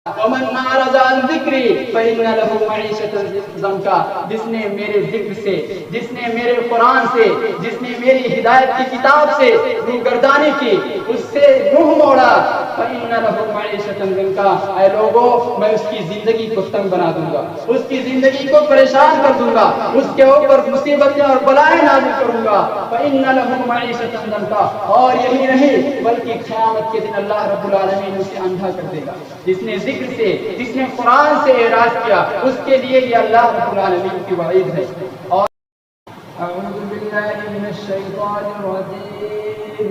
ومن أعرض عن ذکری فإن له معیشة ضنکا، جس نے میرے ذکر سے، جس نے میرے قرآن سے، جس نے میری ہدایت کی کتاب سے روگردانی کی، اس سے منہ موڑا، فإن له معیشة ضنکا، اے لوگوں میں اس کی زندگی کو تنگ بنا دوں گا، اس کی زندگی کو پریشان کر دوں گا، اس کے اوپر مصیبتیں اور بلائیں نازل کروں گا، فإن له معیشة ضنکا، اور یہی نہیں بلکہ قیامت کے دن اللہ رب العالمین اسے اندھا کر دے گا۔ جس نے ذکر سے، جس نے قرآن سے اعراض کیا، اس کے لیے یہ اللہ رب العالمین کی وعید ہے۔ اور اعوذ باللہ من الشیطان الرجیم،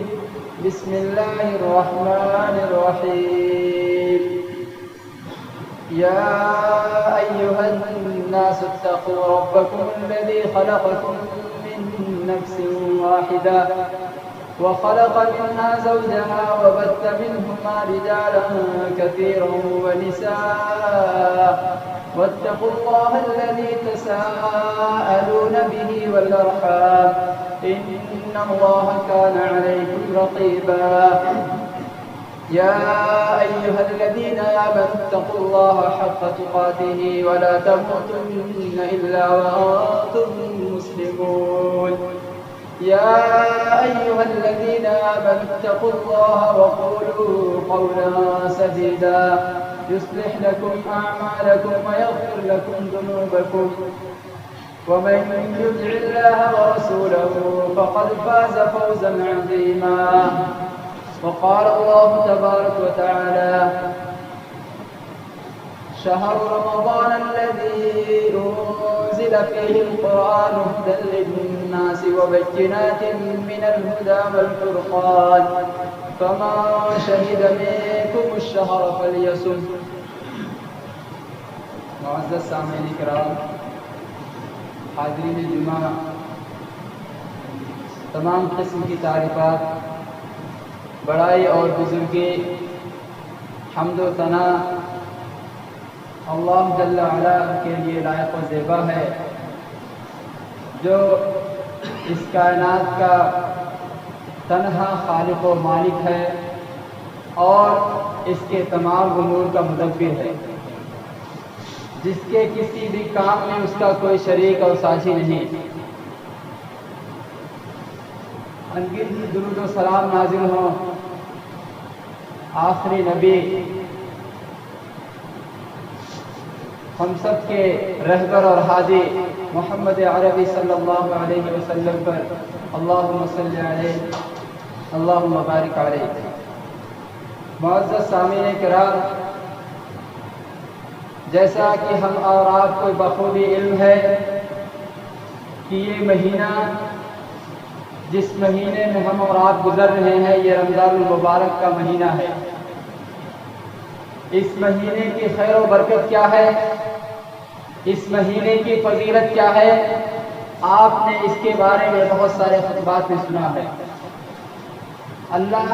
بسم اللہ الرحمن الرحیم، یا ایہا الناس اتقوا ربکم الذی خلقکم من نفس واحدہ وخلق منها زوجها وبث منهما رجالا كثيرا ونساء واتقوا الله الذي تساءلون به والأرحام إن الله كان عليكم رقيبا يا أيها الذين آمنوا اتقوا الله حق تقاته ولا تموتن إلا وأنتم مسلمون يا أيها الذين آمنوا اتقوا الله وقولوا قولا سديدا يصلح لكم أعمالكم ويغفر لكم ذنوبكم ومن يطع الله ورسوله فقد فاز فوزا عظيما وقال الله تبارك وتعالى شهر رمضان الذي أنزل فيه القرآن هدى للناس وبينات من الهدى والفرقان فمن شهد منكم الشهر فليصم۔ معزز سامعین کرام، حاضرین جمعہ، تمام قسم کی تعریفات، بڑائی اور بزرگی، حمد و ثنا اللہ جل وعلا کے لیے لائق و زیبا ہے، جو اس کائنات کا تنہا خالق و مالک ہے اور اس کے تمام امور کا مدبر ہے، جس کے کسی بھی کام میں اس کا کوئی شریک اور ساجی نہیں۔ انگیزی درود و سلام نازل ہوں آخری نبی، ہم سب کے رہبر اور ہادی محمد عربی صلی اللہ علیہ وسلم پر، اللہم صلی علیہ اللہم بارک علیہ۔ معزز سامعین کرام، جیسا کہ ہم اور آپ کو بخوبی علم ہے کہ یہ مہینہ، جس مہینے میں ہم اور آپ گزر رہے ہیں، یہ رمضان المبارک کا مہینہ ہے۔ اس مہینے کی خیر و برکت کیا ہے، اس مہینے کی فضیلت کیا ہے، آپ نے اس کے بارے میں بہت سارے خطبات میں سنا ہے۔ اللہ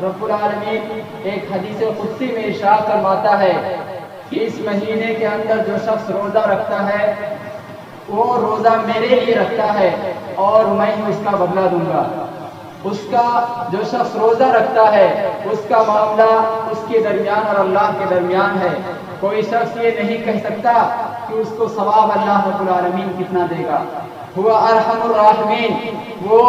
رب العالمین ایک حدیث قدسی میں ارشاد فرماتا ہے کہ اس مہینے کے اندر جو شخص روزہ رکھتا ہے، وہ روزہ میرے لیے رکھتا ہے اور میں اس کا بدلہ دوں گا۔ اس کا جو شخص روزہ رکھتا ہے، اس کا معاملہ اس کے درمیان اور اللہ کے درمیان ہے۔ کوئی شخص یہ نہیں کہہ سکتا کہ اس کو ثواب اللہ رب العالمین کتنا دے گا۔ ہوا ارحم الراحمین، وہ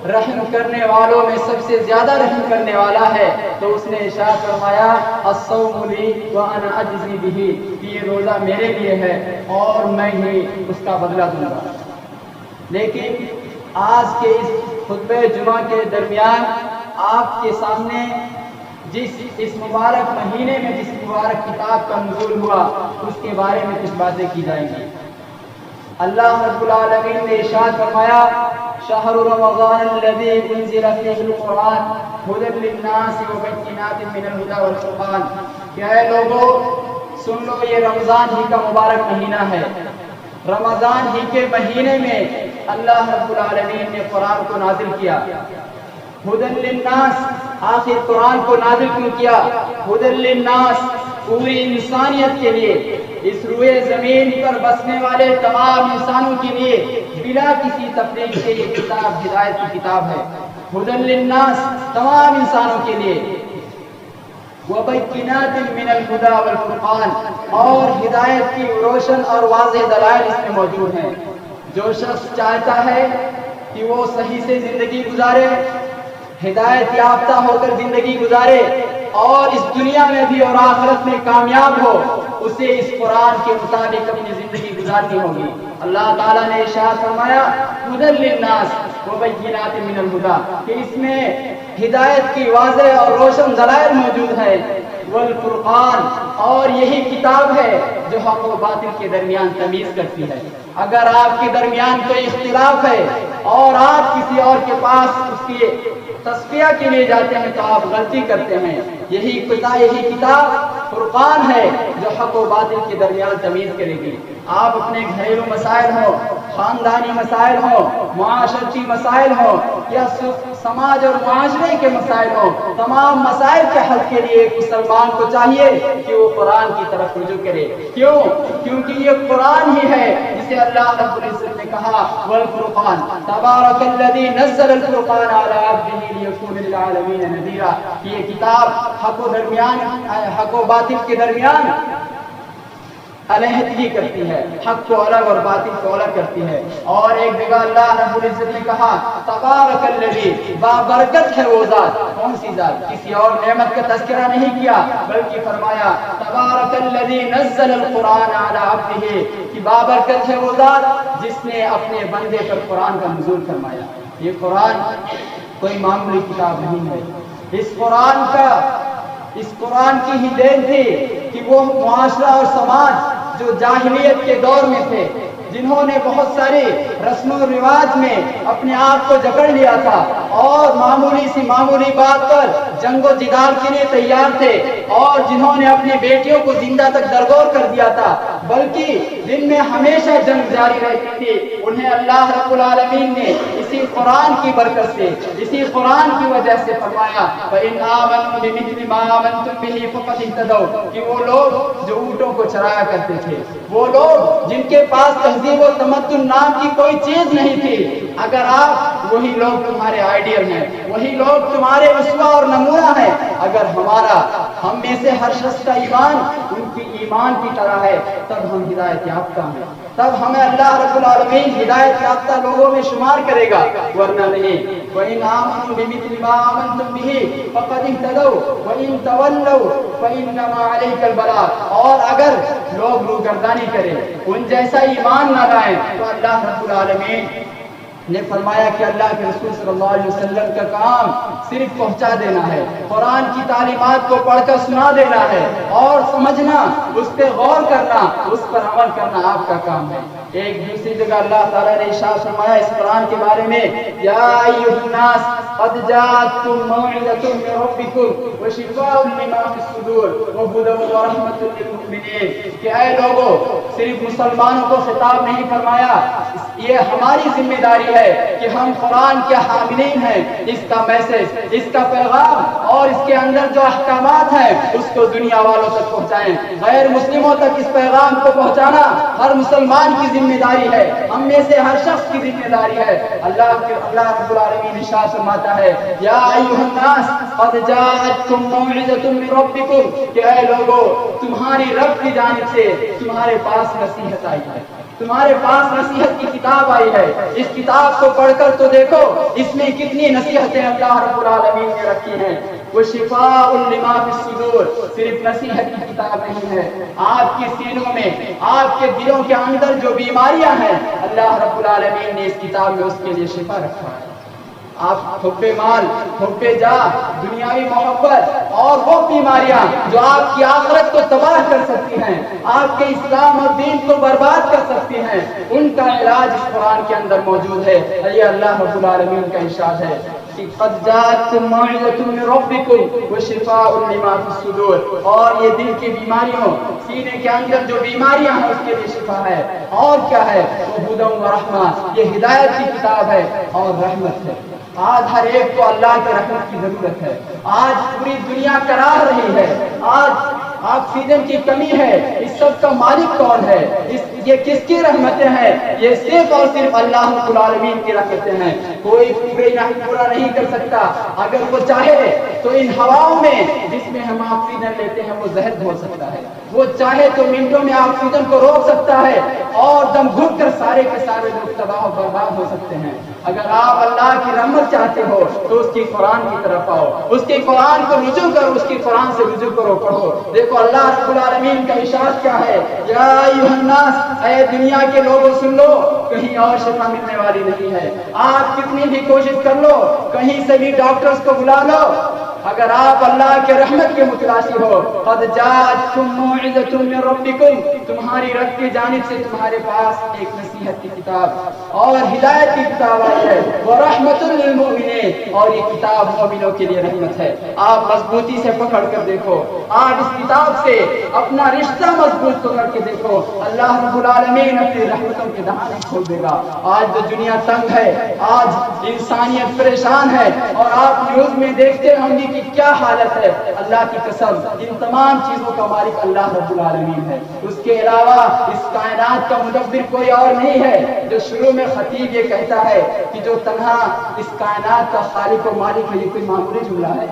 رحم کرنے والوں میں سب سے زیادہ رحم کرنے والا ہے۔ تو اس نے ارشاد فرمایا الصوم لی وانا اجزی بہ، کہ یہ روزہ میرے لیے ہے اور میں ہی اس کا بدلہ دوں گا۔ لیکن آج کے اس خطبہ جمعہ کے درمیان آپ کے سامنے اس مبارک مہینے میں جس مبارک کتاب کا نزول ہوا، اس کے بارے میں کچھ باتیں کی جائیں گی۔ اللہ رب العالمین نے ارشاد فرمایا شہر رمضان الذی انزل فیہ القرآن ھدی للناس وبینات من الھدی والفرقان، کہ اے لوگوں سن لو، یہ رمضان ہی کا مبارک مہینہ ہے۔ رمضان ہی کے مہینے میں اللہ رب العالمین نے قرآن کو نازل کیا۔ ھدی للناس، آخر قرآن کو نازل کیوں کیا؟ ھدی للناس، پوری انسانیت کے لیے، اس روئے زمین پر بسنے والے تمام انسانوں کے لیے بلا کسی تفریق کے یہ کتاب ہدایت کی کتاب ہے۔ ھدی للناس، تمام انسانوں کے لیے۔ وبينات من الهدى والفرقان، اور ہدایت کی روشن اور واضح دلائل اس میں موجود ہیں۔ جو شخص چاہتا ہے کہ وہ صحیح سے زندگی گزارے، ہدایت یافتہ ہو کر زندگی گزارے اور اس دنیا میں بھی اور آخرت میں کامیاب ہو، اسے اس قرآن کے مطابق اپنی زندگی گزارنی ہوگی۔ اللہ تعالیٰ نے ارشاد فرمایا ھدی للناس وبینات من الہدی، کہ اس میں ہدایت کی واضح اور روشن دلائل موجود ہے، والفرقان، اور یہی کتاب ہے جو حق و باطل کے درمیان تمیز کرتی ہے۔ اگر آپ کے درمیان کوئی اختلاف ہے اور آپ کسی اور کے پاس اس کی تصفیہ کے لیے جاتے ہیں تو آپ غلطی کرتے ہیں۔ یہی کتاب فرقان ہے جو حق و باطل کے درمیان تمیز کرے گی۔ آپ اپنے گھریلو مسائل ہوں، خاندانی مسائل ہوں، معاشرتی مسائل ہوں یا سماج اور معاشرے کے مسائل ہوں، تمام مسائل کے حل کے لیے ایک مسلمان کو چاہیے کہ وہ قرآن کی طرف رجوع کرے۔ کیوں؟ کیونکہ یہ قرآن ہی ہے جسے اللہ رب العزت نے کہا والفرقان تبارک الذی نزل الفرقان علی عبدہ لیکون للعالمین نذیرا۔ یہ کتاب حق و باطل کے درمیان علیحدگی کرتی ہے، حق کو الگ اور باطل کو الگ کرتی ہے۔ اور ایک جگہ اللہ رب العزت نے کہا تبارک الذی، بابرکت ہے وہ ذات۔ کون سی ذات؟ کسی اور نعمت کا تذکرہ نہیں کیا بلکہ فرمایا تبارک الذی نزل القرآن علی عبدہ، کہ بابرکت ہے وہ ذات جس نے اپنے بندے پر قرآن کا نزول فرمایا۔ یہ قرآن کوئی معمولی کتاب نہیں ہے۔ اس قرآن کی ہی دین تھی کہ وہ معاشرہ اور سماج جو جاہلیت کے دور میں تھے، جنہوں نے بہت ساری رسم و رواج میں اپنے آپ کو جکڑ لیا تھا اور معمولی بات پر جنگ و جدال کے لیے تیار تھے، اور جنہوں نے اپنی بیٹیوں کو زندہ تک درگور کر دیا تھا، بلکہ جن میں ہمیشہ جنگ جاری رہتی تھی، انہیں اللہ رب العالمین نے اسی قرآن کی برکت سے، اسی قرآن کی وجہ سے فرمایا فَإِنْ آمَنُوا بِمِثْلِ مَا آمَنْتُمْ بِهِ فَقَدِ اهْتَدَوْا، کہ وہ لوگ جو اونٹوں کو چرایا کرتے تھے، وہ لوگ جن کے پاس تہذیب و تمدن نام کی کوئی چیز نہیں تھی، اگر آپ وہی لوگ تمہارے آئیڈیل ہیں، وہی لوگ تمہارے اسوہ اور نمونہ ہیں۔ اگر ہم میں سے ہر شخص کا ایمان ان کی ایمان کی طرح ہے تب ہم ہدایت یافتہ ہیں، تب ہمیں اللہ رب العالمین ہدایت یافتہ لوگوں میں شمار کرے گا، ورنہ نہیں۔ وَإِنْ آمَنُوا بِمِثْلِ مَا آمَنْتُمْ بِهِ فَقَدِ اهْتَدَوْا وَإِنْ تَوَلَّوْا فَإِنَّمَا عَلَيْكَ الْبَلَاغُ، اور اگر لوگ روگردانی کریں، ان جیسا ایمان نہ لائیں، تو اللہ رب العالمین نے فرمایا کہ اللہ کے رسول صلی اللہ علیہ وسلم کا کام صرف پہنچا دینا ہے، قرآن کی تعلیمات کو پڑھ کر سنا دینا ہے، اور سمجھنا، اس پہ غور کرنا، اس پر عمل کرنا آپ کا کام ہے۔ ایک دوسری جگہ اللہ تعالیٰ نے ارشاد فرمایا اس قرآن کے بارے میں یا ایھا الناس قد جاءتکم موعظۃ من ربکم وشفاء لما فی الصدور وہدی ورحمۃ للمؤمنین، کہ اے لوگوں، صرف مسلمانوں کو خطاب نہیں فرمایا، یہ ہماری ذمہ داری ہے کہ ہم قرآن کے حاملین ہیں، اس کا میسج، اس کا پیغام اور اس کے اندر جو احکامات ہیں اس کو دنیا والوں تک پہنچائیں۔ غیر مسلموں تک اس پیغام کو پہنچانا ہر مسلمان کی ذمہ داری ہے، ہم میں سے ہر شخص کی ذمہ داری ہے۔ اللہ رب العالمین ارشاد فرماتا ہے یا ایھا الناس قد جاءتکم موعظۃ من ربکم، کہ اے لوگوں، تمہاری رب کی جانب سے تمہارے پاس نصیحت آئی ہے، تمہارے پاس نصیحت کی کتاب آئی ہے۔ اس کتاب کو پڑھ کر تو دیکھو اس میں کتنی نصیحتیں اللہ رب العالمین نے رکھی ہیں۔ وشفاء لما فی الصدور، صرف نصیحت کی کتاب نہیں ہے، آپ کے سینوں میں، آپ کے دلوں کے اندر جو بیماریاں ہیں اللہ رب العالمین نے اس کتاب میں اس کے لیے شفا رکھا ہے۔ آپ حب مال، حب جاہ، دنیاوی محبت اور وہ بیماریاں جو آپ کی آخرت کو تباہ کر سکتی ہیں، آپ کے اسلام اور دین کو برباد کر سکتی ہیں، ان کا علاج اس قرآن کے اندر موجود ہے۔ یہ اللہ رب العالمین کا ارشاد ہے کہ قد جاءتکم موعظۃ من ربکم وشفاء لما فی الصدور، اور یہ دل کی بیماریوں، سینے کے اندر جو بیماریاں ہیں اس کے لیے شفا ہے۔ اور کیا ہے؟ وہدی ورحمہ، یہ ہدایت کی کتاب ہے اور رحمت ہے۔ آج ہر ایک کو اللہ کے رحمت کی ضرورت ہے۔ آج پوری دنیا کراہ رہی ہے، آج آکسیجن کی کمی ہے، اس سب کا مالک کون ہے؟ یہ کس کی رحمتیں ہیں؟ یہ صرف اور صرف اللہ رب العالمین کی رحمتیں ہیں۔ کوئی پورا نہیں کر سکتا۔ اگر وہ چاہے تو ان ہواؤں میں جس میں ہم آکسیجن لیتے ہیں وہ زہر گھول سکتا ہے، وہ چاہے تو منٹوں میں آکسیجن کو روک سکتا ہے اور دم گھٹ کر سارے کے سارے لوگ تباہ و برباد ہو سکتے ہیں۔ اگر آپ اللہ کی رحمت چاہتے ہو تو اس کی قرآن کی طرف آؤ، اس کے قرآن کو رجوع کرو، اس کی قرآن سے رجوع کرو، پڑھو۔ دیکھو اللہ رب العالمین کا ارشاد کیا ہے، یا ایھا الناس، اے دنیا کے لوگوں سن لو، کہیں اور شفا ملنے والی نہیں ہے۔ آپ کتنی بھی کوشش کر لو، کہیں سے بھی ڈاکٹرز کو بلا لو، اگر آپ اللہ کے رحمت کے متلاشی ہو، قد جاءتکم موعظۃ من ربکم، تمہاری رب کی جانب سے تمہارے پاس ایک نصیحت کی کتاب اور ہدایت کی کتاب آئی ہے، ورحمۃ للمؤمنین، اور یہ کتاب مومنوں کے لیے رحمت ہے۔ آپ مضبوطی سے پکڑ کر دیکھو، آپ اس کتاب سے اپنا رشتہ مضبوط پکڑ کے دیکھو، اللہ رب العالمین اپنی رحمتوں کے دہانے کھول دے گا۔ آج جو دنیا تنگ ہے، آج انسانیت پریشان ہے، اور آپ نیوز میں دیکھتے ہوں گے کہ کیا حالت ہے، اللہ کی قسم ان تمام چیزوں کا مالک اللہ رب العالمین ہے۔ اس کے علاوہ اس کائنات کا مدبر کوئی اور نہیں ہے۔ جو شروع میں خطیب یہ کہتا ہے کہ جو تنہا اس کائنات کا خالق و مالک ہے، یہ کوئی معمولی جملہ ہے؟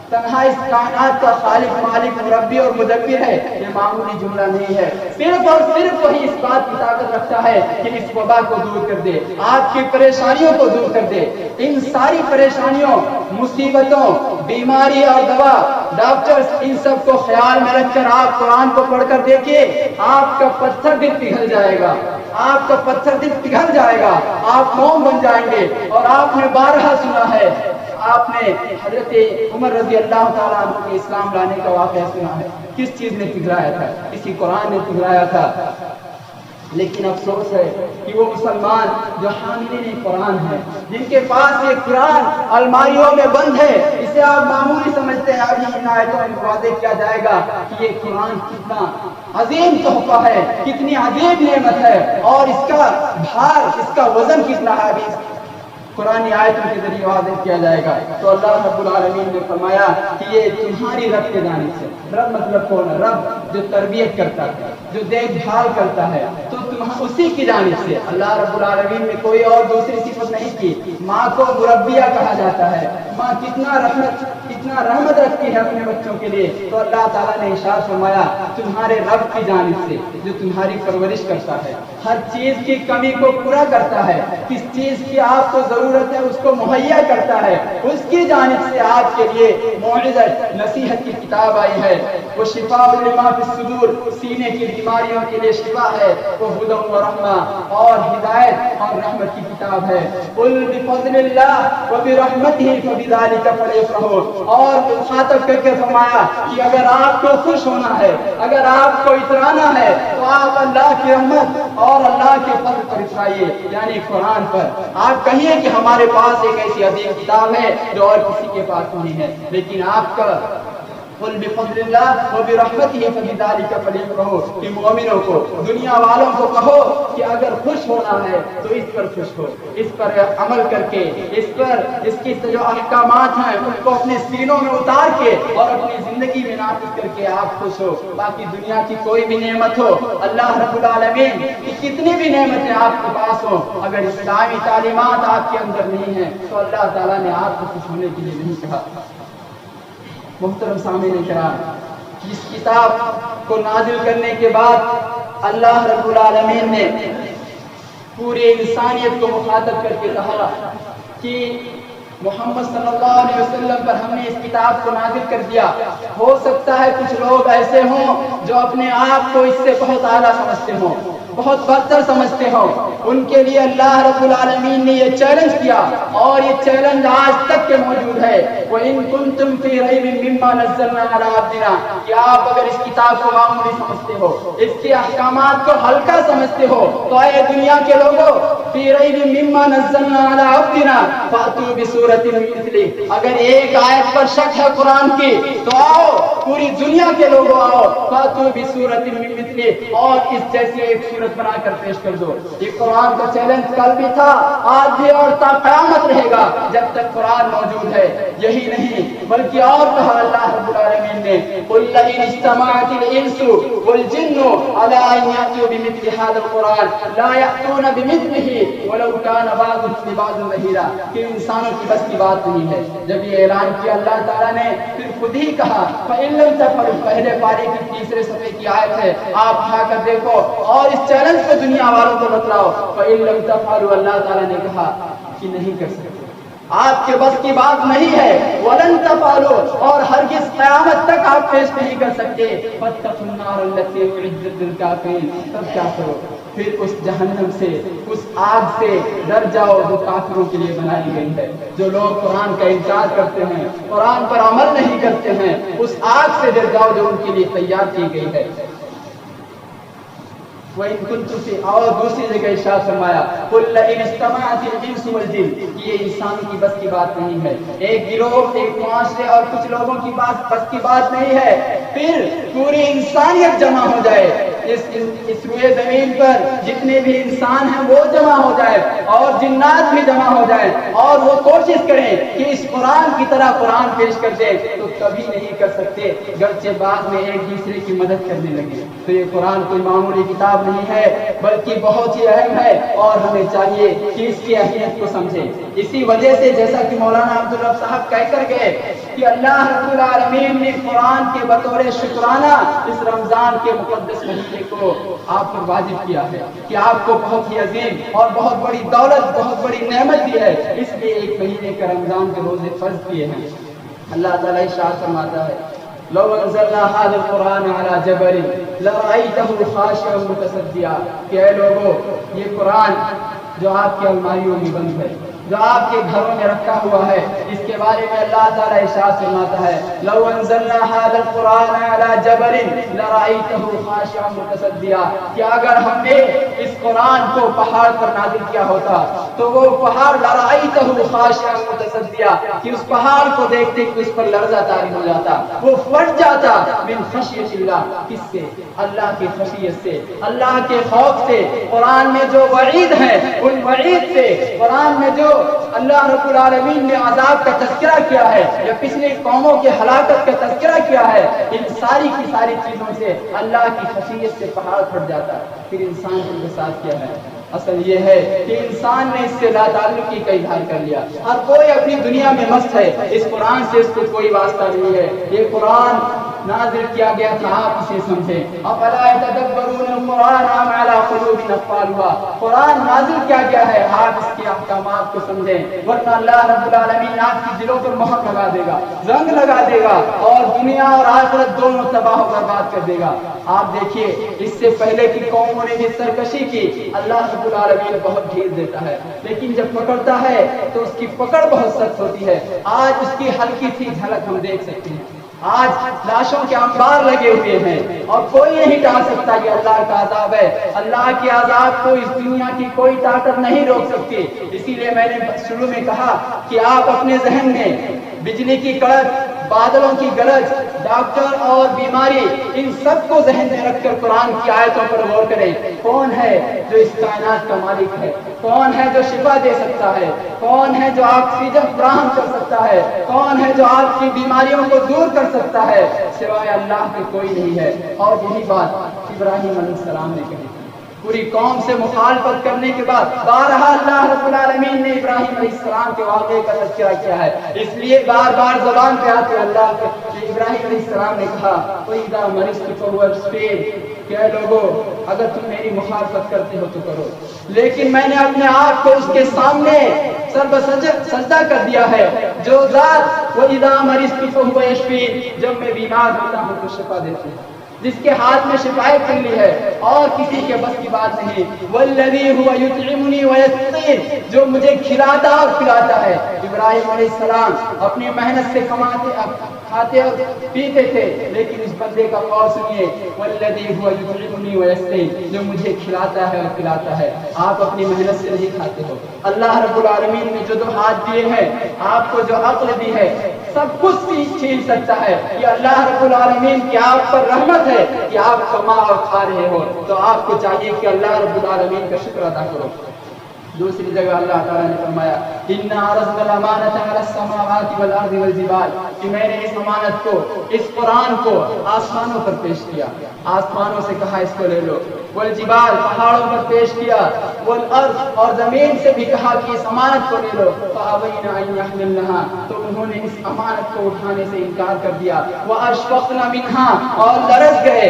تنہا اس کائنات کا خالق، مالک، مربی اور مدبر ہے، یہ معمولی جملہ نہیں ہے۔ صرف اور صرف وہی اس بات کی طاقت رکھتا ہے کہ اس وبا کو دور کر دے، آپ کی پریشانیوں کو دور کر دے۔ ان ساری پریشانیوں، مصیبتوں، بیماری اور دوا، ڈاکٹرز، ان سب کو خیال میں رکھ کر آپ قرآن کو پڑھ کر دیکھیے، آپ کا پتھر دل پگھل جائے گا، آپ کا پتھر دل پگھل جائے گا، آپ موم بن جائیں گے۔ اور آپ نے بارہا سنا ہے، آپ نے حضرت عمر رضی اللہ تعالیٰ عنہ کے اسلام لانے کا واقعہ سنا ہے، کس چیز نے پگھلایا تھا؟ اسی قرآن نے پگھلایا تھا۔ لیکن افسوس ہے کہ وہ مسلمان جو حاملین قرآن ہیں، جن کے پاس یہ قرآن الماریوں میں بند ہے، اسے آپ معمولی سمجھتے ہیں۔ ابھی ان آیتوں میں واضح کیا جائے گا کہ یہ قرآن کتنا عظیم تحفہ ہے، کتنی عظیم نعمت ہے، اور اس کا بھار، اس کا وزن کتنا ہے، ابھی قرآن آیتوں کے ذریعے واضح کیا جائے گا۔ تو اللہ رب العالمین نے فرمایا کہ یہ تمہاری رب کے جانب سے، رب مطلب کون ہے؟ رب جو تربیت کرتا ہے، جو دیکھ بھال کرتا ہے، تو اسی کی جانب سے۔ اللہ رب العالمین نے کوئی اور دوسری صفت نہیں کی۔ ماں کو مربیہ کہا جاتا ہے، ماں کتنا رحمت رکھتی ہے اپنے بچوں کے لیے، تو اللہ تعالیٰ نے ارشاد فرمایا تمہارے رب کی جانب سے جو تمہاری پرورش کرتا ہے، ہر چیز کی کمی کو پورا کرتا ہے، کس چیز کی آپ کو ضرورت ہے اس کو مہیا کرتا ہے، اس کی جانب سے آپ کے لیے موعظت، نصیحت کی کتاب آئی ہے۔ وہ شفاء لما فی الصدور، سینے کی بیماریوں کے لیے شفا ہے، وہ ہدی و رحمہ اور ہدایت اور رحمت کی کتاب ہے۔ قل بفضل اللہ وبرحمتہ فبذلک فلیفرحوا، اور مخاطب کر کے فرمایا کہ اگر آپ کو خوش ہونا ہے، اگر آپ کو اترانا ہے، تو آپ اللہ کی رحمت اور اللہ کے فضل پر اترائیے، یعنی قرآن پر۔ آپ کہیے کہ ہمارے پاس ایک ایسی عظیم کتاب ہے جو اور کسی کے پاس نہیں ہے، لیکن آپ کا قل بفضل اللہ وبرحمتہ فبذلک فلیفرحوا، کہ مومنوں کو، دنیا والوں کو کہو کہ اگر خوش ہونا ہے تو اس پر خوش ہو، اس پر عمل کر کے، اس کی جو احکامات ہیں ان کو اپنے سینوں میں اتار کے اور اپنی زندگی میں نافذ کر کے آپ خوش ہو۔ باقی دنیا کی کوئی بھی نعمت ہو، اللہ رب العالمین کی کتنی بھی نعمتیں آپ کے پاس ہوں، اگر اسلامی تعلیمات آپ کے اندر نہیں ہیں تو اللہ تعالیٰ نے آپ کو خوش ہونے کے لیے نہیں کہا۔ محترم سامعین کرام، اس کتاب کو نازل کرنے کے بعد اللہ رب العالمین نے پوری انسانیت کو مخاطب کر کے کہا کہ محمد صلی اللہ علیہ وسلم پر ہم نے اس کتاب کو نازل کر دیا۔ ہو سکتا ہے کچھ لوگ ایسے ہوں جو اپنے آپ کو اس سے بہت اعلیٰ سمجھتے ہوں، بہت برتر سمجھتے ہوں، ان کے لیے اللہ رب العالمین نے یہ چیلنج کیا، اور یہ چیلنج آج تک کے موجود ہے۔ وَإِن كُنتُمْ فِي رَيْبٍ مِّمَّا نَزَّلْنَا عَلَىٰ عَبْدِنَا، کہ آپ اگر اس کتاب کو معمولی سمجھتے ہو، اس کے احکامات کو ہلکا سمجھتے ہو، تو اے دنیا کے لوگوں، فی ریب مما نزلنا علی عبدنا فاتوا بسورۃ من مثلہ، اگر ایک آیت پر شک ہے قرآن کی تو آؤ پوری دنیا کے لوگوں آؤ، فاتوا بسورۃ من مثلہ، اور اس جیسی ایک سورت بنا کر پیش کر دو۔ یہ قرآن کا چیلنج کل بھی تھا، آج بھی اور تا قیامت رہے گا جب تک قرآن موجود ہے۔ یہی نہیں بلکہ اور کہا اللہ رب العالمین نے، قل لئن اجتمعت الانس والجن على ان ياتوا بمثل هذا القران لا ياتون بمثله ولو كان بعضهم لبعض ظهيرا، کہ انسانوں کی بس کی بات نہیں ہے۔ جب یہ اعلان کیا اللہ تعالیٰ نے پھر خود ہی کہا فإن لم تفعلوا، پہلے پارے کی تیسرے صفحے کی آیت ہے، آپ اٹھا کر دیکھو اور اس چیلنج کو دنیا والوں کو بتلاؤ۔ فإن لم تفعلوا، اللہ تعالیٰ نے کہا کہ نہیں کر سکتے، آپ کے بس کی بات نہیں ہے۔ وَلَن تَفْعَلُوا، اور ہرگز قیامت تک آپ پیش نہیں کر سکتے۔ فَاتَّقُوا النَّارَ الَّتِي أُعِدَّتْ لِلْكَافِرِينَ، تب کیا کرو؟ پھر اس جہنم سے، اس آگ سے ڈر جاؤ جو کافروں کے لیے بنائی گئی ہے۔ جو لوگ قرآن کا انکار کرتے ہیں، قرآن پر عمل نہیں کرتے ہیں، اس آگ سے ڈر جاؤ جو ان کے لیے تیار کی گئی ہے۔ وَإِن كُنتُمْ فِي، اور دوسری جگہ ارشاد فرمایا قُل لَئِنِ اجْتَمَعَتِ الْإِنسُ وَالْجِنُّ، یہ انسان کی بس کی بات نہیں ہے، ایک گروہ، ایک معاشرے اور کچھ لوگوں کی بس کی بات نہیں ہے۔ پھر پوری انسانیت جمع ہو جائے، اس روئے زمین پر جتنے بھی انسان ہیں وہ جمع ہو جائے اور جنات بھی جمع ہو جائے اور وہ کوشش کریں کہ اس قرآن کی طرح قرآن پیش کر دے، تو کبھی نہیں کر سکتے، گرچہ بعد میں ایک دوسرے کی مدد کرنے لگے۔ تو یہ قرآن کوئی معمولی کتاب نہیں ہے بلکہ بہت ہی اہم ہے، اور ہمیں چاہیے کہ اس کی اہمیت کو سمجھیں۔ اسی وجہ سے جیسا کہ مولانا عبدالرب صاحب کہہ کر گئے کہ اللہ رب العالمین نے قرآن کے بطور شکرانہ اس رمضان کے مقدس مہینے کو آپ پر واجب کیا ہے کہ آپ کو بہت ہی عظیم اور بہت بڑی دولت، بہت بڑی نعمت دی ہے، اس لیے ایک مہینے کا رمضان کے روزے فرض کیے ہیں۔ اللہ تعالیٰ ارشاد فرماتا ہے لو انزلنا هذا القرآن على جبل لرأيته خاشعا متصدعا، کہ اے لوگوں یہ قرآن جو آپ کی الماریوں میں بند ہے، جو آپ کے گھروں میں رکھا ہوا ہے، اس کے بارے میں اللہ تعالیٰ ارشاد فرماتا ہے لو انزلنا هذا القرآن على جبل لرأيته خاشعا متصدعا، کہ اگر ہم نے اس قرآن کو پہاڑ پر نازل کیا ہوتا تو وہ پہاڑ لرأيته خاشعا متصدعا، کہ اس پہاڑ کو دیکھتے کہ اس پر لرزہ طاری ہو جاتا، وہ پھٹ جاتا من خشیت اللہ، کس سے؟ اللہ کی خشیت سے، اللہ کے خوف سے۔ قرآن میں جو وعید ہے ان وعید سے، قرآن میں جو اللہ رب العالمین نے عذاب کا تذکرہ کیا ہے یا پچھلی قوموں کے ہلاکت کا تذکرہ کیا ہے، ان ساری کی ساری چیزوں سے اللہ کی خشیت سے پہاڑ پھٹ جاتا ہے۔ پھر انسان کے ساتھ کیا ہے؟ اصل یہ ہے کہ انسان نے اس سے لا تعلقی کا اظہار کر لیا، ہر کوئی اپنی دنیا میں مست ہے، اس قرآن سے اس کو کوئی واسطہ نہیں ہے۔ یہ قرآن نازل کیا گیا تھا، آپ اسے سمجھیں۔ افلا یتدبرون القرآن ام علی قلوب اقفالها، قرآن نازل کیا گیا ہے، آپ اس کے احکامات کو سمجھیں، ورنہ اللہ رب العالمین آپ کی دلوں پر مہر لگا دے گا، رنگ لگا دے گا، اور دنیا اور آخرت دونوں تباہ و برباد کر دے گا۔ آپ دیکھیے اس سے پہلے کی قوموں نے بھی سرکشی کی، اللہ رب العالمین بہت ڈھیل دیتا ہے، لیکن جب پکڑتا ہے تو اس کی پکڑ بہت سخت ہوتی ہے۔ آج اس کی ہلکی سی جھلک ہم دیکھ سکتے ہیں، آج لاشوں کے انبار لگے ہوئے ہیں اور کوئی نہیں ٹال سکتا کہ اللہ کا عذاب ہے۔ اللہ کے عذاب کو اس دنیا کی کوئی طاقت نہیں روک سکتی۔ اسی لیے میں نے شروع میں کہا کہ آپ اپنے ذہن میں بجلی کی کڑک، بادلوں کی گرج، ڈاکٹر اور بیماری، ان سب کو ذہن میں رکھ کر قرآن کی آیتوں پر غور کریں۔ کون ہے جو اس کائنات کا مالک ہے؟ کون ہے جو شفا دے سکتا ہے؟ کون ہے جو آکسیجن فراہم کر سکتا ہے؟ کون ہے جو آپ کی بیماریوں کو دور کر سکتا ہے؟ سوائے اللہ کے کوئی نہیں ہے۔ اور یہی بات ابراہیم علیہ السلام نے کہی، پوری قوم سے مخالفت کرنے کے بعد بارہا اللہ رب العالمین نے ابراہیم علیہ السلام کے واقعے کا تذکرہ کیا ہے، اس لیے بار بار زبان پہ آتے اللہ کے ابراہیم علیہ السلام نے کہا وَإِذَا مَرِضْتُ فَهُوَ يَشْفِينِ، کہ اے لوگوں اگر تم میری مخالفت کرتے ہو تو کرو، لیکن میں نے اپنے آپ کو اس کے سامنے سجدہ کر دیا ہے جو ذات وَإِذَا مَرِضْتُ فَهُوَ يَشْفِينِ، جب میں بیمار ہوتا ہوں تو شفا دیتے ہیں، جس کے ہاتھ میں شفائے کھلی ہے اور کسی کے بس کی بات نہیں۔ والذی هو یطعمنی ویسقین، جو مجھے کھلاتا اور پلاتا ہے۔ ابراہیم علیہ السلام اپنی محنت سے کھاتے اور پیتے تھے، لیکن اس بندے کا قول سنیے، والذی هو یطعمنی ویسقین، جو مجھے کھلاتا ہے اور پلاتا ہے۔ آپ اپنی محنت سے نہیں کھاتے ہو، اللہ رب العالمین نے جو ہاتھ دیے ہیں، آپ کو جو عقل دی ہے، سب کچھ چھین سکتا ہے۔ یہ اللہ رب العالمین کی آپ پر رحمت ہے کہ آپ کما اور کھا رہے ہو، تو آپ کو چاہیے کہ اللہ رب العالمین کا شکر ادا کرو۔ دوسری جگہ اللہ تعالیٰ نے فرمایا اِنَّا عَرَضْنَا الْأَمَانَةَ عَلَى السَّمَاوَاتِ وَالْأَرْضِ وَالْجِبَالِ، کہ میں نے اس امانت کو، اس قرآن کو آسمانوں پر پیش کیا، آسمانوں سے کہا اس کو لے لو، والجبال پہاڑوں پر پیش کیا، والارض اور زمین سے بھی کہا کہ اس امانت کو لے لو، فَأَبَيْنَ أَن يَحْمِلْنَهَا، تو انہوں نے اس امانت کو اٹھانے سے انکار کر دیا، وَأَشْفَقْنَ مِنْهَا، اور لرز گئے،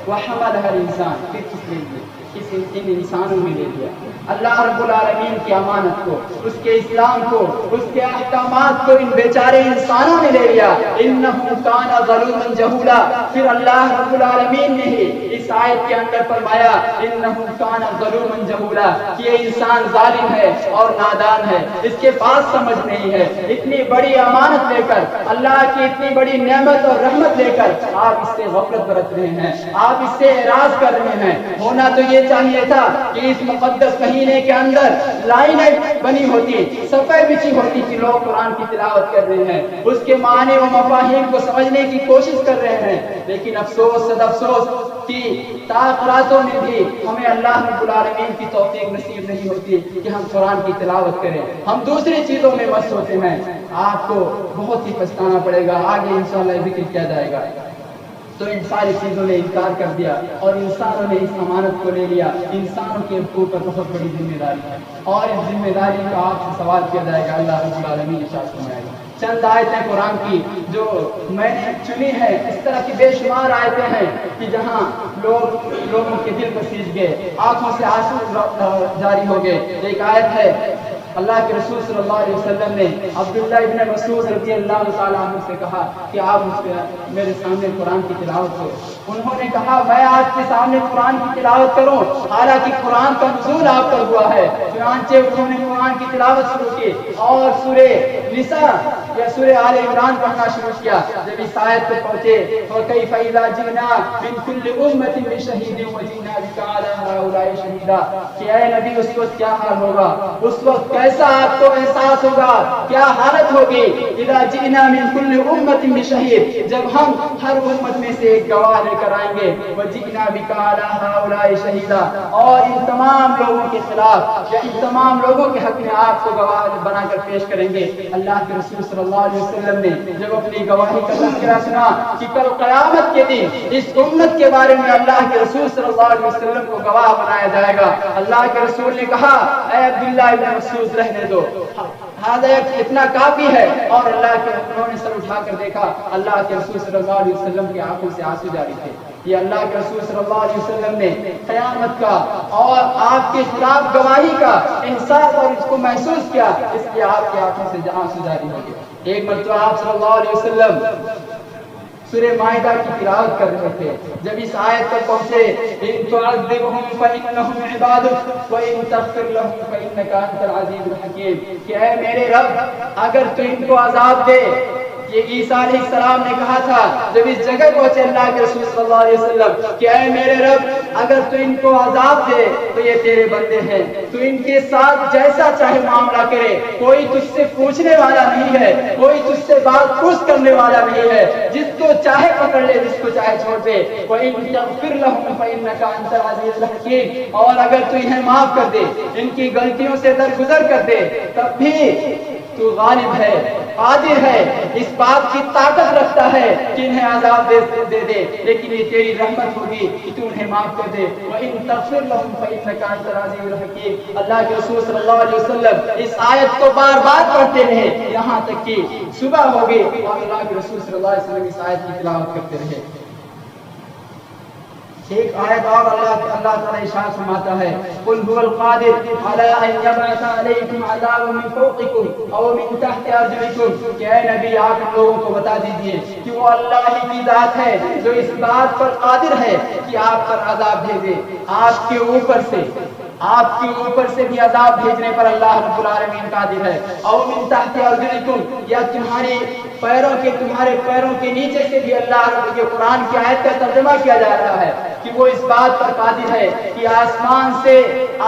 وَحَمَلَهَا الْإِنسَانُ، پھر کس نے لیا؟ ان انسانوں میں لے لیا اللہ رب العالمین کی امانت کو، اس کے اسلام کو، اس کے احکامات کو ان بیچارے انسانوں نے لے لیا۔ انہ کان ظلوما جہولا، پھر اللہ رب العالمین نے ہی اس آیت کے اندر فرمایا انہ کان ظلوما جہولا، کہ یہ انسان ظالم ہے اور نادان ہے، اس کے پاس سمجھ نہیں ہے۔ اتنی بڑی امانت لے کر، اللہ کی اتنی بڑی نعمت اور رحمت لے کر آپ اس سے غفلت برت رہے ہیں، آپ اس سے اعراض کر رہے ہیں۔ ہونا تو یہ چاہیے تھا کہ اس مقدس مہینے کے اندر لائنیں بنی ہوتی، صفیں بچھی ہوتی کہ لوگ قرآن کی تلاوت کر رہے ہیں، اس کے معنی و مفاہیم کو سمجھنے کی کوشش کر رہے ہیں، لیکن افسوس صد افسوس کہ تاخراتوں میں بھی ہمیں اللہ رب العالمین کی توفیق نصیب نہیں ہوتی کہ ہم قرآن کی تلاوت کریں، ہم دوسری چیزوں میں مست ہوتے ہیں۔ آپ کو بہت ہی پچھتانا پڑے گا، آگے انشاءاللہ ذکر کیا جائے گا۔ تو ان ساری چیزوں نے انکار کر دیا اور انسانوں نے اس امانت کو لے لیا۔ انسانوں کے اوپر بہت بڑی ذمہ داری ہے اور اس ذمہ داری کا آپ سے سوال کیا جائے گا، اللہ رب العالمین ارشاد فرمائے گا۔ چند آیتیں قرآن کی جو میں نے چنی ہے، اس طرح کی بے شمار آیتیں ہیں کہ جہاں لوگوں کے دل پسیج گئے، آنکھوں سے آنسو جاری ہو گئے۔ ایک آیت ہے، اللہ کے رسول صلی اللہ علیہ وسلم نے عبداللہ ابن مسعود رضی اللہ تعالیٰ عنہ سے کہا کہ آپ میرے سامنے قرآن کی تلاوت کرو۔ انہوں نے کہا میں آپ کے سامنے قرآن کی تلاوت کروں، حالانکہ قرآن کا نزول آپ پر ہوا ہے۔ چنانچہ انہوں نے قرآن کی تلاوت شروع کی اور سورہ نساء یا سورہ آل عمران پڑھنا شروع کیا۔ جب اس آیت پر پہنچے فَكَيْفَ إِذَا جِئْنَا مِنْ كُلِّ أُمَّةٍ بِشَهِيدٍ وَجِئْنَا بِكَ عَلَىٰ هَٰؤُلَاءِ شَهِيدًا، کہ اے نبی اس وقت کیا حال ہوگا، اس وقت کیسا آپ کو احساس ہوگا، کیا حالت ہوگی۔ اذا جئنا من كل امة بشهيد، جب ہم ہر امت میں سے ایک گواہ لے کر آئیں گے، وجئنا بك على هؤلاء شهيدا، اور ان تمام لوگوں کے خلاف یا ان تمام لوگوں کے حق میں آپ کو گواہ بنا کر پیش کریں گے۔ اللہ کے رسول صلی اللہ علیہ وسلم نے جب اپنی گواہی کا تذکرہ سنا کہ کل قیامت کے دن اس امت کے بارے میں اللہ کے رسول صلی اللہ علیہ وسلم کو گواہ بنایا جائے گا، اللہ کے رسول نے کہا اے عبداللہ ابن مسعود رہنے دو، اتنا کافی ہے۔ اور اللہ کے انہوں نے سر اٹھا کر دیکھا، اللہ کے رسول صلی اللہ علیہ وسلم کی آنکھوں سے آنسو جاری تھے۔ یہ اللہ کے رسول صلی اللہ علیہ وسلم نے قیامت کا اور آپ کے خلاف گواہی کا احساس اور اس کو محسوس کیا، اس لیے آپ کی آنکھوں سے آنسو جاری ہو گئے۔ ایک مرتبہ آپ صلی اللہ علیہ وسلم سورہ مائدہ کی تلاوت کر رہے تھے، جب اس آیت پر پہنچے ان تعذبهم فانهم عبادك وان تغفر لهم فانك انت العزیز الحکیم، کہ اے میرے رب اگر تو ان کو عذاب دے، یہ عیسیٰ علیہ السلام نے کہا تھا جب اس جگہ پہنچے اللہ کے رسول صلی اللہ علیہ وسلم کہ اے میرے رب اگر تو ان کو عذاب دے تو یہ تیرے بندے ہیں، تو ان کے ساتھ جیسا چاہے معاملہ کرے، کوئی تجھ سے پوچھنے والا نہیں ہے، کوئی تجھ سے بات پوچھ کرنے والا نہیں ہے، جس کو چاہے پکڑ لے جس کو چاہے چھوڑ دے۔ وَإِن تَغْفِرْ لَهُمْ فَإِنَّكَ أَنْتَ الْعَزِيزُ الْحَكِيمُ، اور اگر تو انہیں معاف کر دے، ان کی غلطیوں سے درگزر کر دے، تب بھی تو غالب ہے، قادر ہے، اس بات کی طاقت رکھتا ہے کہ انہیں عذاب دے دے، لیکن یہ تیری رحمت ہوگی کہ تو انہیں معاف کر دے۔ وَإِن تَغْفِرْ لَهُمْ فَإِنَّكَ أَنْتَ الْعَزِيزُ الْحَكِيمُ۔ اللہ کے رسول صلی اللہ علیہ وسلم اس آیت کو بار بار پڑھتے رہے یہاں تک کہ صبح ہو گئی اور اللہ کے رسول صلی اللہ علیہ وسلم اس آیت کی تلاوت کرتے رہے۔ ایک آیت اور اللہ تعالیٰ ارشاد فرماتا ہے قل هو القادر على ان يبعث عليكم عذابا من فوقكم او من تحت ارجلكم، کہ اے نبی آپ لوگوں کو بتا دیجئے کہ وہ اللہ ہی کی ذات ہے جو اس بات پر قادر ہے کہ آپ پر عذاب بھیجے، آپ کے اوپر سے آپ کے اوپر سے بھی عذاب بھیجنے پر اللہ رب العالمین قادر ہے، او من تحت ارجلکم، یا تمہارے پیروں کے نیچے سے بھی اللہ رب، یہ قرآن کی آیت کا ترجمہ کیا جا رہا ہے کہ وہ اس بات پر قادر ہے کہ آسمان سے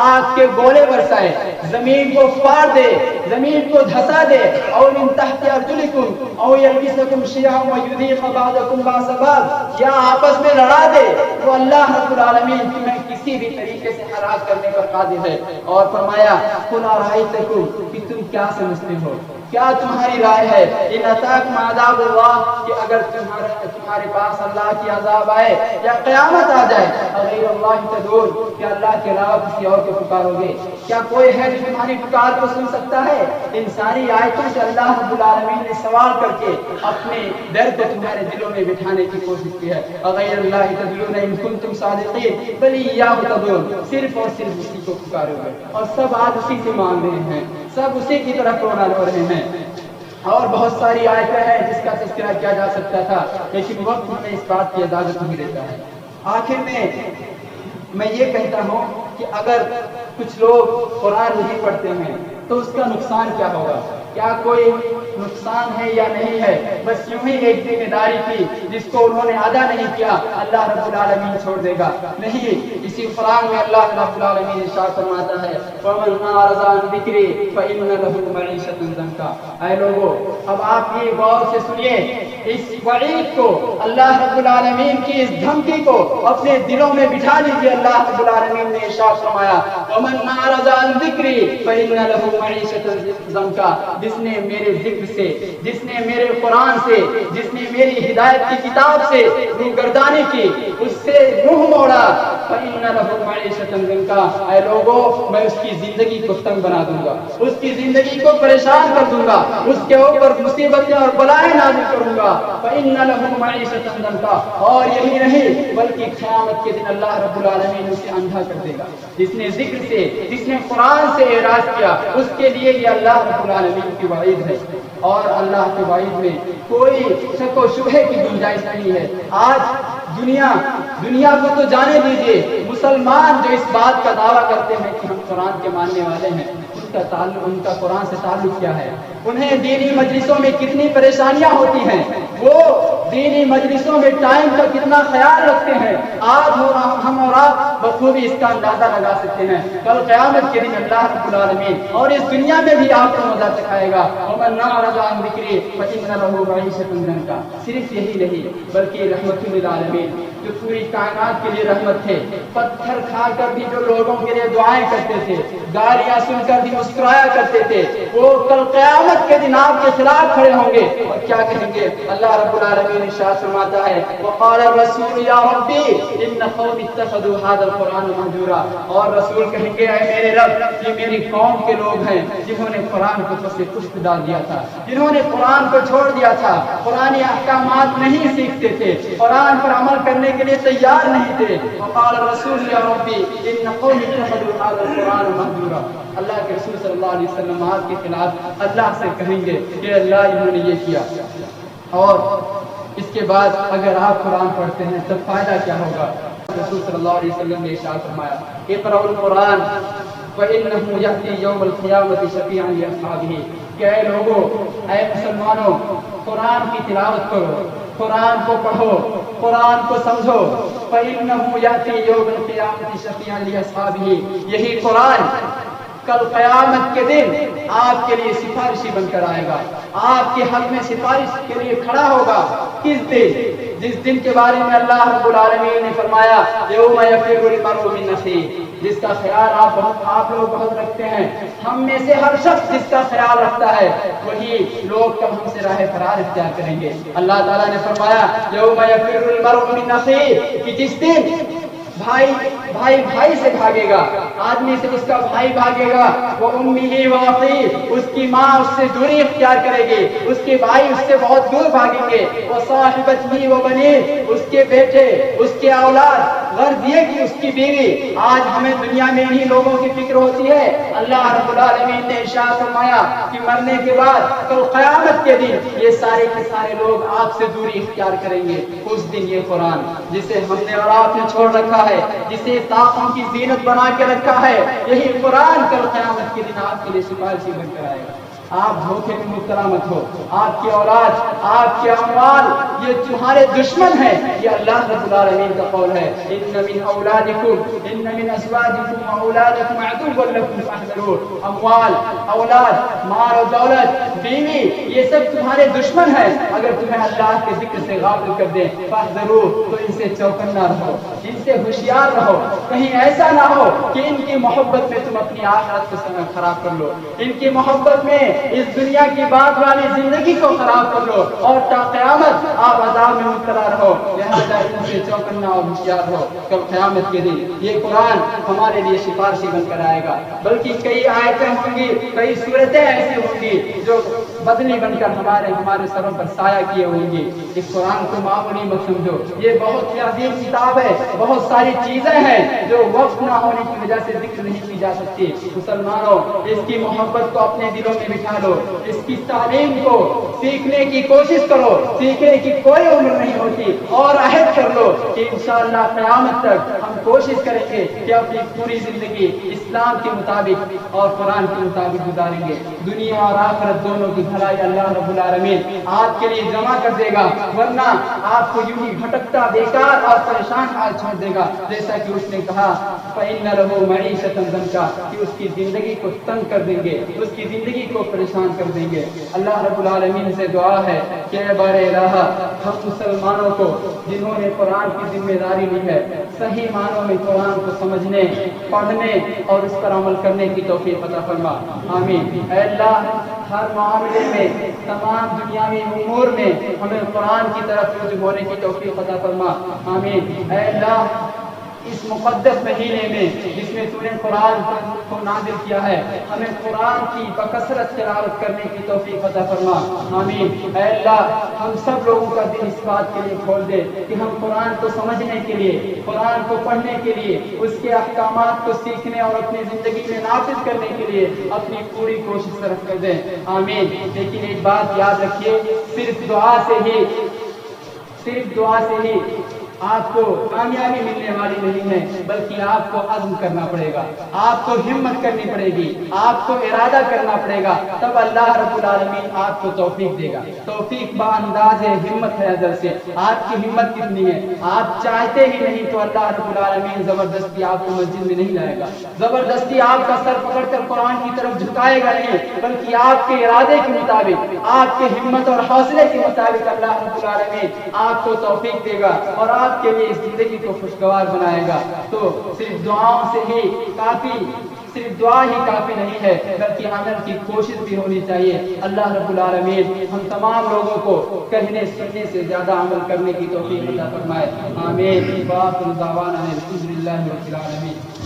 آگ کے گولے برسائے، زمین کو پھاڑ دے، زمین کو دھسا دے، او من تحت ارجلکم او یلبسکم شیعا ویذیق بعضکم بعض بعض، یا آپس میں لڑا دے، وہ اللہ رب العالمین تمہیں کسی بھی طریقے سے ہلاک کرنے پر قادر ہے۔ اور فرمایا قل ارائیتکم، کہ تم کیا سمجھتے ہو، کیا تمہاری رائے ہے، ان اتاکم عذاب اللہ، کہ اگر تمہارے پاس اللہ کی عذاب آئے یا قیامت آ جائے، غیر اللہ تدعون، کیا اللہ کے علاوہ کسی اور کو پکارو گے؟ کیا کوئی ہے جو تمہاری پکار کو سن سکتا ہے؟ ان ساری آیتوں سے اللہ رب العالمین نے سوال کر کے اپنے ڈر کو تمہارے دلوں میں بٹھانے کی کوشش کی ہے۔ غیر اللہ تدعون ان کنتم صادقین بل ایاہ تدعون، صرف اور صرف اسی کو پکارو گے، اور سب آج اسی سے مانگ رہے ہیں، سب اسی کی طرف رونا رو رہے ہیں۔ اور بہت ساری آیتیں ہیں جس کا تذکرہ کیا جا سکتا تھا، لیکن وقت ہمیں اس بات کی اجازت نہیں دیتا ہے۔ آخر میں یہ کہتا ہوں کہ اگر کچھ لوگ قرآن نہیں پڑھتے ہیں تو اس کا نقصان کیا ہوگا؟ کیا کوئی نقصان ہے یا نہیں ہے؟ بس یوں ہی ایک ذمہ داری تھی جس کو انہوں نے ادا نہیں کیا، اللہ رب العالمین چھوڑ دے گا؟ نہیں، اسی قرآن میں اللہ رب العالمین ارشاد فرماتا ہے وَمَنْ أَعْرَضَ عَنْ ذِكْرِي فَإِنَّ لَهُ مَعِيشَةً ضَنْكًا۔ اے لوگو، اب آپ یہ غور سے سنیے اس وعید کو، اللہ رب العالمین کی اس دھمکی کو اپنے دلوں میں بٹھا لیجیے۔ اللہ رب العالمین نے ارشاد فرمایا وَمَنْ أَعْرَضَ عَنْ ذِكْرِي فَإِنَّ لَهُ مَعِيشَةً ضَنْكًا، جس نے میرے ذکر سے، جس نے میرے قرآن سے، جس نے میری ہدایت کی کتاب سے روگردانی کی، اس سے منہ موڑا، فَإِنَّ لَهُ مَعِيشَةً ضَنْكًا، اے لوگوں میں اس کی زندگی کو تنگ بنا دوں گا، اس کی زندگی کو پریشان کر دوں گا، اس کے اوپر مصیبتیں اور بلائیں نازل کروں گا، فَإِنَّ لَهُ مَعِيشَةً ضَنْكًا، اور یہی نہیں بلکہ قیامت کے دن اللہ رب العالمین اسے اندھا کر دے گا۔ جس نے ذکر سے، جس نے قرآن سے اعراض کیا، اس کے لیے یہ اللہ رب العالمین کی وعید ہے، اور اللہ کی وعید میں کوئی شک و شبہے کی گنجائش نہیں ہے۔ آج دنیا کو تو جانے دیجیے، مسلمان جو اس بات کا دعویٰ کرتے ہیں کہ ہم قرآن کے ماننے والے ہیں، ان کا قرآن سے تعلق کیا ہے؟ انہیں دینی مجلسوں میں کتنی پریشانیاں ہوتی ہیں، وہ دینی مجلسوں میں ٹائم کا کتنا خیال رکھتے ہیں، آج ہم اور آپ بخوبی اس کا اندازہ لگا سکتے ہیں۔ کل قیامت کے دن اللہ رب العالمین اور اس دنیا میں بھی آپ کو مزہ چکھائے گا۔ وَمَنْ أَعْرَضَ عَنْ ذِكْرِي فَإِنَّ لَهُ مَعِيشَةً ضَنْكًا، صرف یہی نہیں بلکہ رحمت للعالمین، جو پوری کائنات کے لیے رحمت تھے، پتھر کھا کر بھی جو لوگوں کے لیے دعائیں کرتے تھے، گالیاں سن کر بھی مسکرایا کرتے تھے، وہ کل قیامت کے دن آپ کے خلاف کھڑے ہوں گے اور کیا کہیں گے؟ اللہ رب العالمین ارشاد فرماتا ہے وقال الرسول یا ربی ان قوم اتخذوا هذا القرآن مهجورا، اور رسول کہیں گے اے میرے رب، یہ میری قوم کے لوگ ہیں جنہوں نے قرآن کو پس پشت ڈال دیا تھا، جنہوں نے قرآن کو چھوڑ دیا تھا، قرآنی احکامات نہیں سیکھتے تھے، قرآن پر عمل کرنے کے لیے تیار نہیں تھے۔ وقال الرسول یا ربی ان قوم اتخذوا هذا القرآن مهجورا، اللہ کے رسول صلی اللہ علیہ وسلم آپ کے خلاف اللہ سے کہیں گے کہ اللہ انہوں نے یہ کیا۔ اور اس کے بعد اگر آپ قرآن پڑھتے ہیں تو فائدہ کیا ہوگا؟ رسول صلی اللہ علیہ وسلم نے ارشاد فرمایا اقرأوا القرآن فإنه يأتي يوم القيامة شفيعا لأصحابه، کہ اے لوگوں، اے مسلمانوں، قرآن کی تلاوت کرو، قرآن کو پڑھو، قرآن کو سمجھو، فإنه يأتي يوم القيامة شفيعا لأصحابه، یہی قرآن کل قیامت کے دن آپ کے لیے سفارشی بن کر آئے گا، آپ کے حق میں سفارش کے لیے کھڑا ہوگا۔ کس دن؟ جس دن کے بارے میں اللہ رب العالمین نے فرمایا یوم یفر المرء من اخیہ، جس کا خیال آپ لوگ بہت رکھتے ہیں، ہم میں سے ہر شخص جس کا خیال رکھتا ہے وہی لوگ کب ہم سے راہ فرار اختیار کریں گے۔ اللہ تعالیٰ نے فرمایا یوم یفر المرء من اخیہ، کہ جس دن بھائی سے بھاگے گا، آدمی سے اس کا بھائی بھاگے گا، وہ امی و اخی، اس کی ماں اس سے دوری اختیار کرے گی، اس کے بھائی اس سے بہت دور بھاگیں گے، وہ صاحبتہ و بنی، اس کے بیٹے، اس کے اولاد، غرض یہ کہ اس کی بیوی، آج ہمیں دنیا میں انہی لوگوں کی فکر ہوتی ہے۔ اللہ رب العالمین نے ارشاد فرمایا کہ مرنے کے بعد کل قیامت کے دن یہ سارے کے سارے لوگ آپ سے دوری اختیار کریں گے۔ اس دن یہ قرآن جسے ہم نے اور آپ نے چھوڑ رکھا ہے، جسے طاقتوں کی زینت بنا کے رکھا ہے، یہی قرآن کل قیامت کے دن آپ کے لیے سفارشی بن کر آئے گا۔ آپ دھوکے میں مبتلا مت ہو۔ آپ کی اولاد، آپ کے اموال یہ تمہارے دشمن ہیں، یہ اللہ رب العالمین کا قول ہے۔ ان من اولادکم، ان من ازواجکم واولادکم عدو لکم فاحذروہ۔ اموال، اولاد، مال و دولت، بیوی، یہ سب تمہارے دشمن ہیں، اگر تمہیں اللہ کے ذکر سے غافل کر دیں فاحذروہ تو ان سے چوکنا رہو، ان سے ہوشیار رہو، کہیں ایسا نہ ہو کہ ان کی محبت میں تم اپنی آخرت کو خراب کر لو، ان کی محبت میں اس دنیا کی بات والی زندگی کو خراب کر لو اور تا قیامت آپ عذاب میں مبتلا رہو۔ لہذا ان سے چوکنا اور ہوشیار رہو۔ کل قیامت کے دن یہ قرآن ہمارے لیے سفارشی بن کر آئے گا، بلکہ کئی آیتیں ہوں گی، کئی صورتیں ایسی ہوں گی جو بدنی بن کر ہمارے سروں پر سایہ کیے ہوں گی۔ اس قرآن کو معمولی مت سمجھو، یہ بہت ہی عظیم کتاب ہے، بہت ساری چیزیں ہیں جو وقت نہ ہونے کی وجہ سے ذکر نہیں کی جا سکتی۔ مسلمانوں، اس کی محبت کو اپنے دلوں میں بٹھا لو، اس کی تعلیم کو سیکھنے کی کوشش کرو، سیکھنے کی کوئی عمر نہیں ہوتی، اور عہد کر لو کہ انشاءاللہ قیامت تک ہم کوشش کریں گے کہ اپنی پوری زندگی اسلام کے مطابق اور قرآن کے مطابق گزاریں گے۔ دنیا اور آخرت دونوں کی بھلائی اللہ رب العالمین آپ کے لیے جمع کر دے گا، ورنہ آپ کو یوں ہی بھٹکتا، بیکار اور پریشان حال چھوڑ دے گا، جیسا کہ اس نے کہا فَإِنَّ لَهُ مَعِيشَةً ضَنْكَ، کہ اس کی زندگی کو تنگ کر دیں گے، اس کی زندگی کو پریشان کر دیں گے۔ اللہ رب العالمین سے دعا ہے کہ اے بار الہ، ہم مسلمانوں کو جنہوں نے قرآن کی ذمہ داری لی ہے، صحیح معنوں میں قرآن کو سمجھنے، پڑھنے اور اس پر عمل کرنے کی توفیق عطا فرما، آمین۔ اے اللہ، ہر معاملے میں، تمام دنیاوی امور میں ہمیں قرآن کی طرف رجوع ہونے کی توفیق عطا فرما، آمین۔ اے اللہ، اس مقدس مہینے میں جس میں تو نے قرآن کو نازل کیا ہے، ہمیں قرآن کی بکثرت تلاوت کرنے کی توفیق عطا فرما، آمین۔ اے اللہ، ہم سب لوگوں کا دل اس بات کے لیے کھول دے کہ ہم قرآن کو سمجھنے کے لیے، قرآن کو پڑھنے کے لیے، اس کے احکامات کو سیکھنے اور اپنی زندگی میں نافذ کرنے کے لیے اپنی پوری کوشش صرف کر دیں، آمین۔ لیکن ایک بات یاد رکھیے، صرف دعا سے ہی آپ کو کامیابی ملنے والی نہیں ہے، بلکہ آپ کو عزم کرنا پڑے گا، آپ کو ہمت کرنی پڑے گی، آپ کو ارادہ کرنا پڑے گا، تب اللہ رب العالمین آپ کو توفیق دے گا۔ توفیق بانداز ہمت ہے ازل سے۔ آپ کی ہمت کتنی ہے؟ آپ چاہتے ہی نہیں تو اللہ رب العالمین زبردستی آپ کو مسجد میں نہیں لائے گا، زبردستی آپ کا سر پکڑ کر قرآن کی طرف جھکائے گا نہیں، بلکہ آپ کے ارادے کے مطابق، آپ کے ہمت اور حوصلے کے مطابق اللہ رب العالمین آپ کو توفیق دے گا اور آپ کے لیے اس زندگی کو خوشگوار بنائے گا۔ تو صرف دعاؤں سے ہی کافی، صرف دعا ہی کافی نہیں ہے، بلکہ عمل کی کوشش بھی ہونی چاہیے۔ اللہ رب العالمین ہم تمام لوگوں کو کہنے سننے سے زیادہ عمل کرنے کی توفیق عطا فرمائے، آمین۔ وآخر دعوانا الحمد للہ رب العالمین۔